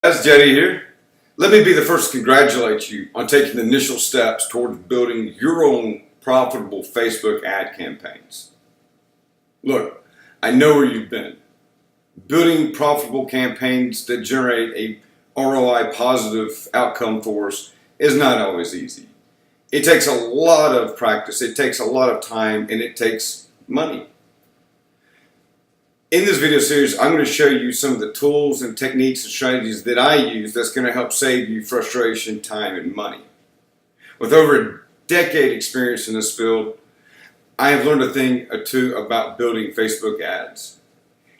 That's Jetty here. Let me be the first to congratulate you on taking the initial steps towards building your own profitable Facebook ad campaigns. Look, I know where you've been. Building profitable campaigns that generate a ROI positive outcome for us is not always easy. It takes a lot of practice, it takes a lot of time, and it takes money. In this video series, I'm going to show you some of the tools and techniques and strategies that I use that's going to help save you frustration, time, and money. With over a decade experience in this field, I have learned a thing or two about building Facebook ads.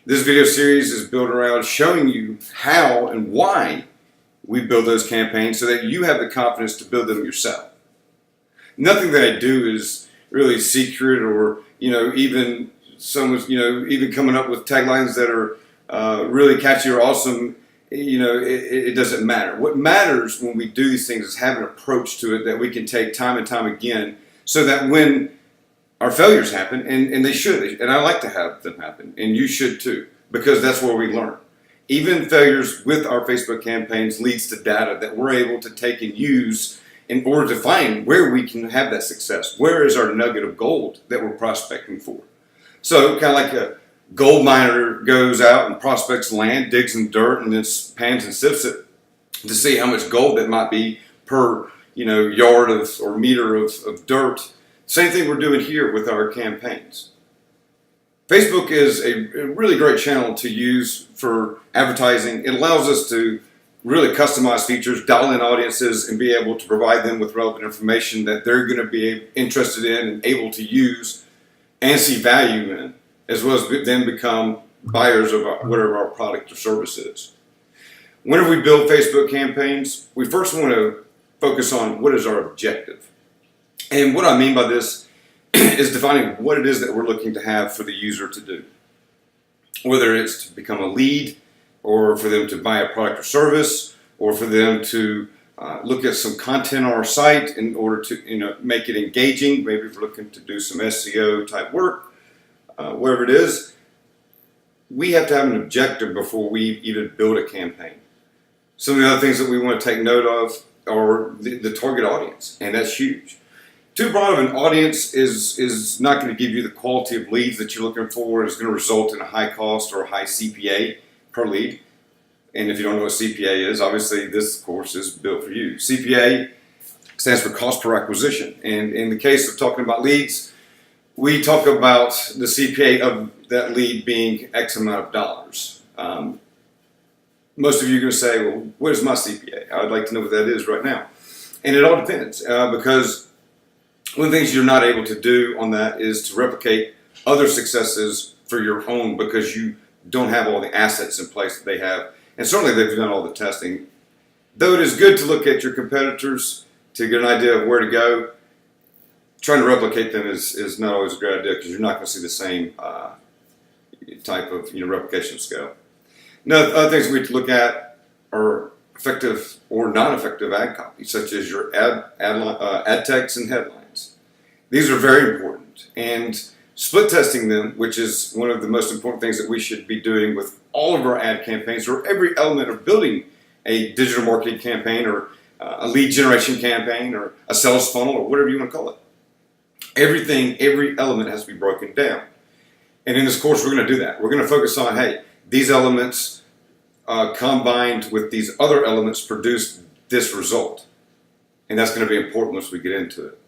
This video series is built around showing you how and why we build those campaigns so that you have the confidence to build them yourself. Nothing that I do is really secret or, even someone's, even coming up with taglines that are really catchy or awesome. It doesn't matter. What matters when we do these things is have an approach to it that we can take time and time again so that when our failures happen, and they should, and I like to have them happen, and you should too, because that's where we learn. Even failures with our Facebook campaigns leads to data that we're able to take and use in order to find where we can have that success. Where is our nugget of gold that we're prospecting for? So kind of like a gold miner goes out and prospects land, digs in dirt, and then pans and sifts it to see how much gold that might be per yard of or meter of dirt. Same thing we're doing here with our campaigns. Facebook is a really great channel to use for advertising. It allows us to really customize features, dial in audiences, and be able to provide them with relevant information that they're going to be interested in and able to use and see value in, as well as then become buyers of whatever our product or service is. Whenever we build Facebook campaigns, we first want to focus on what is our objective. And what I mean by this is defining what it is that we're looking to have for the user to do. Whether it's to become a lead, or for them to buy a product or service, or for them to look at some content on our site in order to make it engaging. Maybe if we're looking to do some SEO type work, whatever it is, we have to have an objective before we even build a campaign. Some of the other things that we want to take note of are the target audience, and that's huge. Too broad of an audience is not going to give you the quality of leads that you're looking for. It's going to result in a high cost or a high CPA per lead. And if you don't know what CPA is, obviously this course is built for you. CPA stands for cost per acquisition. And in the case of talking about leads, we talk about the CPA of that lead being X amount of dollars. Most of you are going to say, well, what is my CPA? I would like to know what that is right now. And it all depends because one of the things you're not able to do on that is to replicate other successes for your own because you don't have all the assets in place that they have. And certainly they've done all the testing. Though it is good to look at your competitors to get an idea of where to go, trying to replicate them is not always a great idea because you're not going to see the same type of replication scale. Now, other things we need to look at are effective or non-effective ad copy, such as your ad text and headlines. These are very important, and split testing them, which is one of the most important things that we should be doing with all of our ad campaigns or every element of building a digital marketing campaign or a lead generation campaign or a sales funnel or whatever you want to call it. Every element has to be broken down. And in this course, we're going to do that. We're going to focus on, hey, these elements combined with these other elements produce this result. And that's going to be important once we get into it.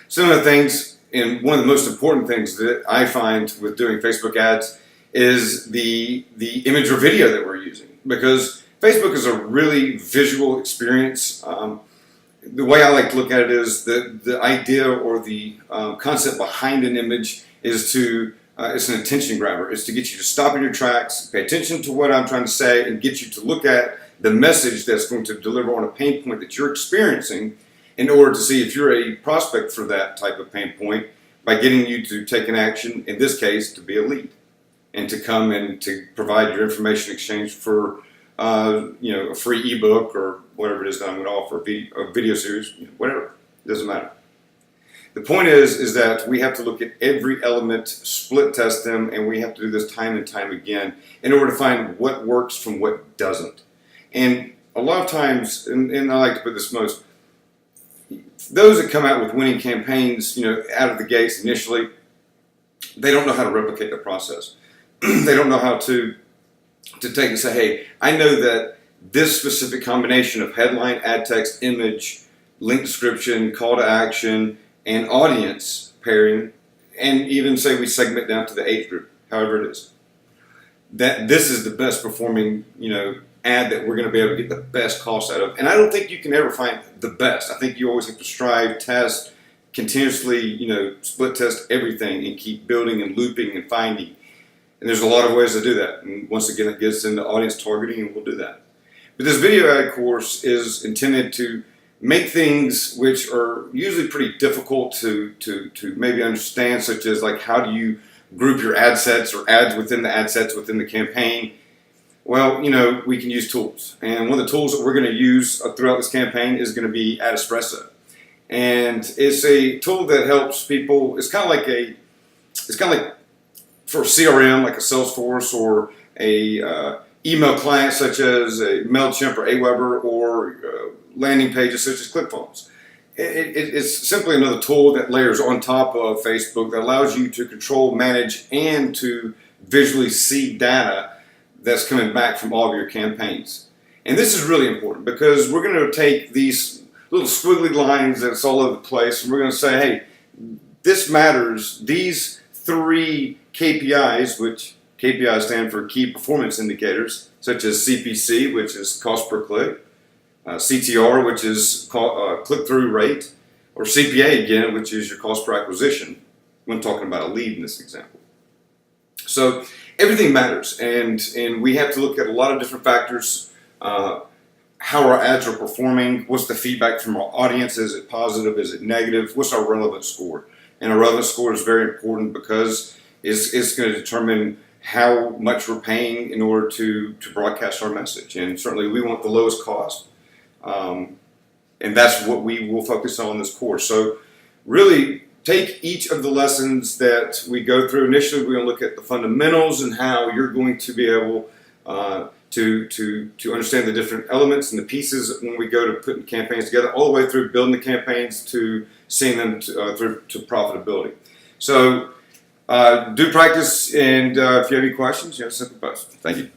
Some of the things, and one of the most important things that I find with doing Facebook ads is the image or video that we're using. Because Facebook is a really visual experience. The way I like to look at it is the idea or the concept behind an image is it's an attention grabber. It's to get you to stop in your tracks, pay attention to what I'm trying to say, and get you to look at the message that's going to deliver on a pain point that you're experiencing in order to see if you're a prospect for that type of pain point by getting you to take an action, in this case, to be a lead and to come and to provide your information exchange for a free ebook or whatever it is that I'm going to offer, a video series, whatever, it doesn't matter. The point is that we have to look at every element, split test them, and we have to do this time and time again in order to find what works from what doesn't. And a lot of times, and I like to put this most, those that come out with winning campaigns, out of the gates initially, they don't know how to replicate the process. They don't know how to take and say, hey, I know that this specific combination of headline, ad text, image, link description, call to action, and audience pairing, and even say we segment down to the age group, however it is, that this is the best performing, ad that we're going to be able to get the best cost out of. And I don't think you can ever find the best. I think you always have to strive, test, continuously, split test everything and keep building and looping and finding. And there's a lot of ways to do that. And once again, it gets into audience targeting, and we'll do that. But this video ad course is intended to make things which are usually pretty difficult to maybe understand, such as like how do you group your ad sets or ads within the ad sets within the campaign. Well, we can use tools. And one of the tools that we're going to use throughout this campaign is going to be Ad Espresso. And it's a tool that helps people. It's kind of like for CRM, like a Salesforce or a email client such as a MailChimp or Aweber, or landing pages such as ClickFunnels. It's simply another tool that layers on top of Facebook that allows you to control, manage, and to visually see data that's coming back from all of your campaigns. And this is really important because we're going to take these little squiggly lines that's all over the place, and we're going to say, hey, this matters. These 3 KPIs, which KPIs stand for key performance indicators, such as CPC, which is cost per click, CTR, which is click-through rate, or CPA again, which is your cost per acquisition when talking about a lead in this example. So everything matters, and we have to look at a lot of different factors. How our ads are performing, what's the feedback from our audience, is it positive, is it negative, what's our relevance score? And our relevance score is very important because it's going to determine how much we're paying in order to broadcast our message. And certainly we want the lowest cost. And that's what we will focus on in this course. So really take each of the lessons that we go through. Initially, we're going to look at the fundamentals and how you're going to be able to understand the different elements and the pieces when we go to putting campaigns together, all the way through building the campaigns to seeing them through to profitability. So do practice, and if you have any questions, simply post. Thank you.